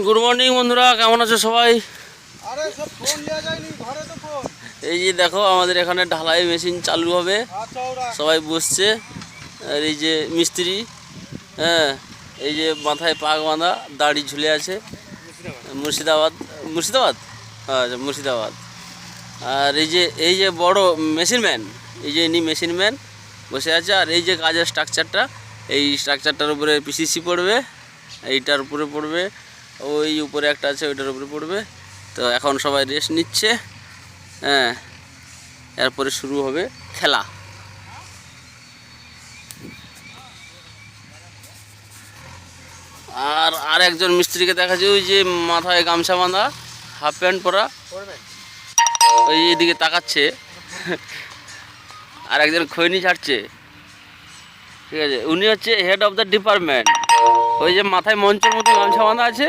Good morning বন্ধুরা, কেমন আছো সবাই? এই যে দেখো আমাদের এখানে ঢালাই মেশিন চালু হবে, সবাই বসছে। আর এই যে মিস্ত্রি, হ্যাঁ, এই যে মাথায় পাক বাঁধা, দাড়ি ঝুলে আছে। মুর্শিদাবাদ, মুর্শিদাবাদ, আচ্ছা মুর্শিদাবাদ। আর এই যে বড় মেশিন ম্যান, এই যে ইনি মেশিন ম্যান বসে আছে। আর এই যে কাজের স্ট্রাকচারটা, এই স্ট্রাকচারটার উপরে পিসিসি পড়বে, এইটার উপরে পড়বে, ওই উপরে একটা আছে ওইটার উপরে পড়বে। তো এখন সবাই রেস্ট নিচ্ছে, হ্যাঁ, এরপরে শুরু হবে খেলা। আর একজন মিস্ত্রিকে দেখা যায়, ওই যে মাথায় গামছা বাঁধা, হাফ প্যান্ট পরা, ওই এদিকে তাকাচ্ছে। আর একজন খৈনি ছাড়ছে, ঠিক আছে। উনি হচ্ছে হেড অফ দ্য ডিপার্টমেন্ট। ওই যে মাথায় মঞ্চের মতো গামছা বাঁধা আছে,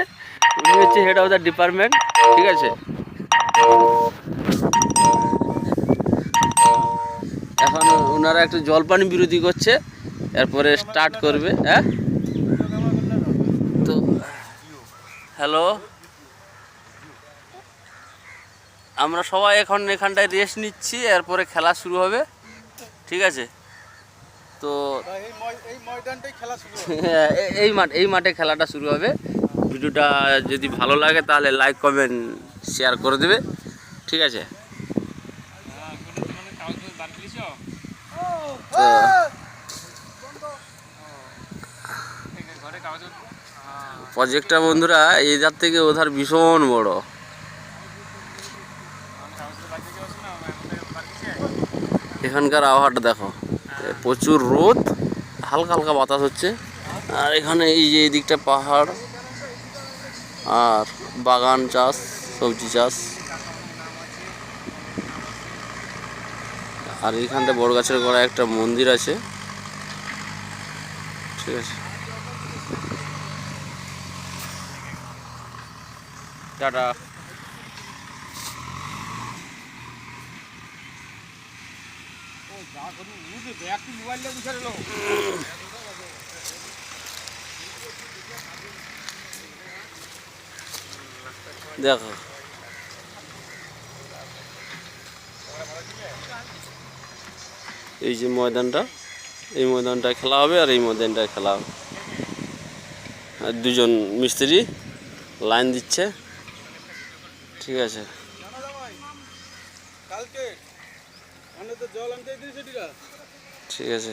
উনি হচ্ছে হেড অফ দ্য ডিপার্টমেন্ট, ঠিক আছে। এখন ওনারা একটু জলপানি বিরতি করছে, এরপরে স্টার্ট করবে। হ্যাঁ, তো হ্যালো, আমরা সবাই এখন এখানটায় রেস্ট নিচ্ছি, এরপরে খেলা শুরু হবে, ঠিক আছে। তো এই মাঠে খেলাটা শুরু হবে। ভিডিওটা যদি ভালো লাগে তাহলে লাইক কমেন্ট শেয়ার করে দেবে, ঠিক আছে। প্রজেক্টটা বন্ধুরা এধার থেকে ওধার ভীষণ বড়। এখানকার আবহাওয়াটা দেখো, প্রচুর রোদ, হালকা হালকা বাতাস হচ্ছে। আর এখানে এই যে এই দিকটা পাহাড় আর বাগান চাষ, সবজি চাষ। আর এইখানটা বড় গাছের গোড়ায় একটা মন্দির আছে, ঠিক আছে। টাটা। দেখো এই যে ময়দানটা, এই ময়দানটায় খেলা হবে আর এই ময়দানটায় খেলা হবে। আর দুজন মিস্ত্রি লাইন দিচ্ছে, ঠিক আছে। ঠিক আছে,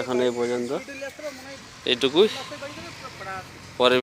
এখন এই পর্যন্ত এইটুকুই। পরে